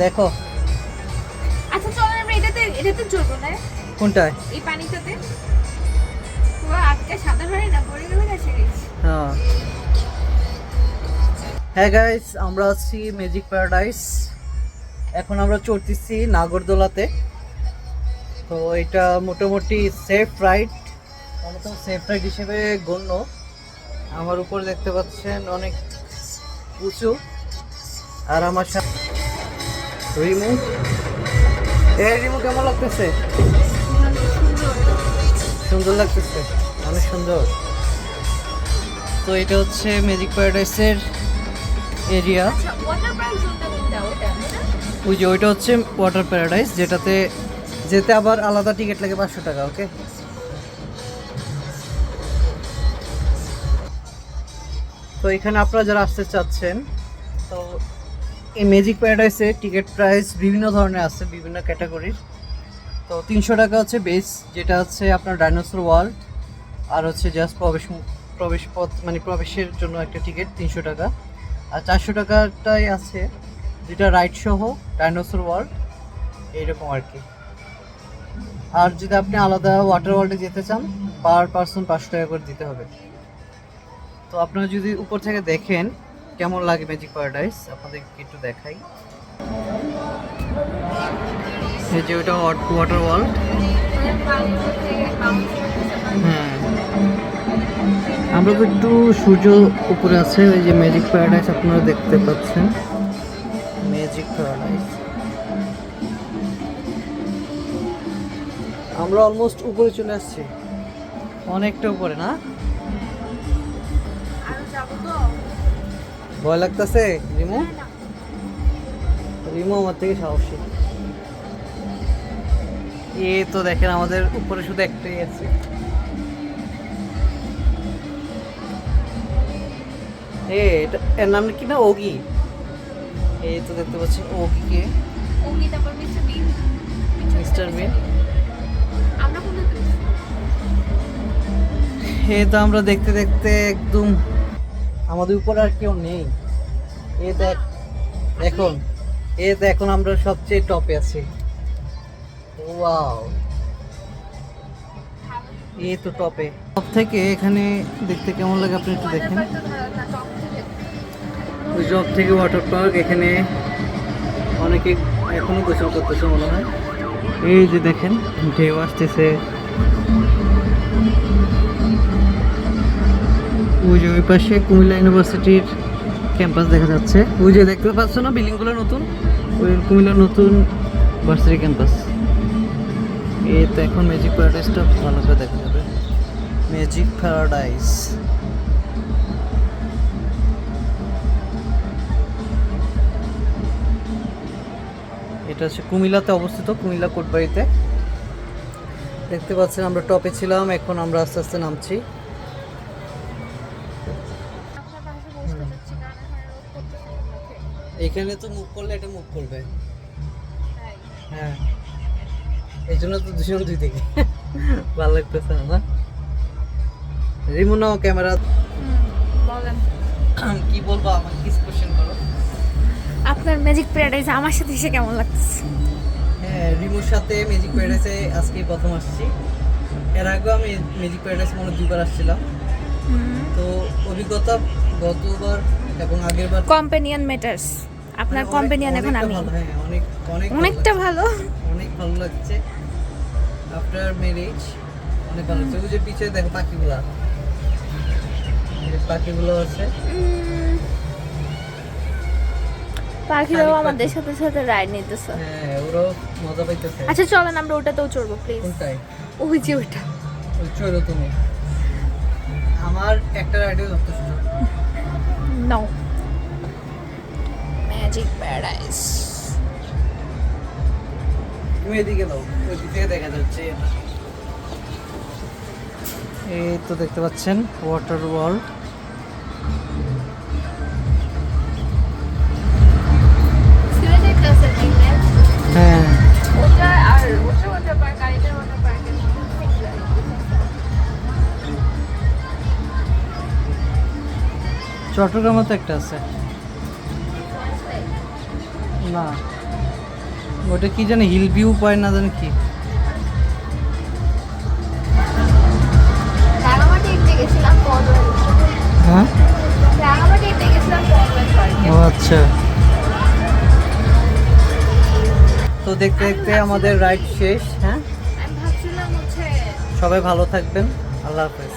দেখো। আচ্ছা চলো আমরা এটাতে চলবো না? কোনটায়? এই পানিটাতে পুরো আটকে সাদা হয়ে না পড়ে গেলে না সিরিজ। হ্যাঁ হ্যাঁ গাইস, আমরা আছি ম্যাজিক প্যারাডাইস। এখন আমরা চড়তেছি নাগরদোলাতে। তো এটা মোটামুটি সেফ রাইড, অন্যতম সেফ রাইড হিসেবে গণ্য। আমার উপর দেখতে পাচ্ছেন অনেক উঁচু, আর আমার সাথে রিমু। রিমু কেমন লাগতেছে? সুন্দর লাগতেছে, অনেক সুন্দর। তো এটা হচ্ছে ম্যাজিক প্যারাডাইসের এরিয়া। আচ্ছা ওয়াটার পার্ক জোনটা কোনটা? ওটা না? ওই যে ওইটা হচ্ছে ওয়াটার প্যারাডাইস, যেটাতে যেতে আবার আলাদা টিকিট লাগে 500 টাকা। ওকে, তো এখানে আপনারা যারা আসতে চাচ্ছেন, তো এই ম্যাজিক প্যারাডাইসে টিকিট প্রাইস বিভিন্ন ধরনের আছে, বিভিন্ন ক্যাটাগরির। তো 300 টাকা হচ্ছে বেস, যেটা হচ্ছে আপনার ডাইনোসর ওয়ার্ল্ড, আর হচ্ছে জাস্ট প্রবেশ পথ মানে প্রবেশের জন্য একটা টিকিট 300 টাকা। আর 400 টাকাটাই আছে যেটা রাইড সহ ডাইনোসর ওয়ার্ল্ড, এইরকম আর কি। আর যদি আপনি আলাদা ওয়াটার ওয়ার্ল্ডে যেতে চান, পার পারসন 500 টাকা করে দিতে হবে। তো আপনারা যদি উপর থেকে দেখেন কেমন লাগে ম্যাজিক প্যারাডাইস, আপনাদের একটু দেখাই। এই যে ওইটা ওয়াটার ওয়ার্ল্ড। হ্যাঁ, আমরা তো একটু সূর্য উপরে আছে। ওই যে ম্যাজিক প্যারাডাইস আপনারা দেখতে পাচ্ছেন, ম্যাজিক প্যারাডাইস। আমরা অলমোস্ট উপরে চলে আসছি, অনেকটা উপরে না? আর যাবো তো? ভয় লাগতেছে রিমু? রিমু আমার থেকে সাহসী। এ তো দেখেন আমাদের উপরে শুধু একটাই আছে। এর নাম কি না, ওগি? এই তো দেখতে পাচ্ছেন ওগিকে, ওগি, তারপর মিস্টার বিন। মিস্টার বিন। আমরা কোনটাতে উঠছি? এই তো আমরা দেখতে দেখতে একদম আমাদের উপরে আর কেউ নেই। এই দেখ এখন, এই তো এখন আমরা সবচেয়ে টপে আছি। ওয়াও, এই তো টপে। টপ থেকে এখানে দেখতে কেমন লাগে আপনি একটু দেখেন। ওই জব থেকে ওয়াটার পার্ক, এখানে অনেকে এখনো গোসল করতেছে মনে হয়। এই যে দেখেন ঢেউ আসতেছে। ওই যে ওই পাশে কুমিল্লা ইউনিভার্সিটির ক্যাম্পাস দেখা যাচ্ছে। ওই যে দেখতে পাচ্ছ না বিল্ডিংগুলো নতুন, ওই কুমিল্লার নতুন ভার্সিটি ক্যাম্পাস। এই তো এখন ম্যাজিক প্যারাডাইসটা ভালো করে দেখা যাবে। ম্যাজিক প্যারাডাইস, এটা হচ্ছে কুমিল্লাতে অবস্থিত, কুমিল্লা কোটবাড়িতে। দেখতে পাচ্ছেন আমরা টপে ছিলাম, এখন আমরা আস্তে আস্তে নামছি। আপনার পাশে বসতে যাচ্ছি না, এখানে রোদ করতেছে মুখে। এখানে তো মুভ করলে এটা মুভ করবে। তাই হ্যাঁ, এই জন্য তো দুজন দুই দিকে। ভালো লাগতেছে না? রিমু নাও ক্যামেরা। বলেন কি বলবো, আমাকে কিছু কোশ্চেন করো। আপনার ম্যাজিক প্যারাডাইস আমার সাথে এসে কেমন লাগতেছে? হ্যাঁ, রিমুর সাথে ম্যাজিক প্যারাডাইসে আজকেই প্রথম আসছি। এর আগেও আমি ম্যাজিক প্যারাডাইস মনে 2বার আসছিলাম। তো অভিজ্ঞতা গতবার এবং আগের বার কম্পেনিয়ন ম্যাটার্স। আপনার মানে কম্পেনিয়ন এখন অনেকটা আমি। ভালো, হ্যাঁ অনেক অনেক অনেকটা ভালো। অনেক ভালো লাগছে। আফটার ম্যারেজ অনেক ভালো লাগছে। ওই যে পিছনে দেখো পাখিগুলা, এই পাখিগুলো আছে। পাখিরাও আমাদের সাথে সাথে রাইড নিতেছে। হ্যাঁ, ওরাও মজা পাইতেছে। আচ্ছা চলেন আমরা ওটাতেও চড়বো প্লিজ। কোনটায়? ওই যে ওটা। ওই চলো তুমি, আমার একটা রাইডে যথেষ্ট। No magic paradise. তুমি এদিকে দাও, ওই দিক থেকে দেখা যাচ্ছে। এই তো দেখতে পাচ্ছেন ওয়াটার ওয়ার্ল্ড। হ্যাঁ, ওটা আর ওটা ওয়াটার পার্ক আর এটা ওয়াটার পার্কের মধ্যে চট্টগ্রামে তো একটা আছে না? ওটা কি জানি হিল ভিউ পয়েন্ট না জানি কি। রাঙামাটি একটু গেছিলাম পরওয়ারি। হ্যাঁ রাঙামাটি একটু গেছিলাম পরওয়ারি পার্কে। ও আচ্ছা। তো দেখতে দেখতে আমাদের রাইড শেষ। হ্যাঁ আমি ভাবছিলাম হচ্ছে সবাই ভালো থাকবেন, আল্লাহ হাফেজ।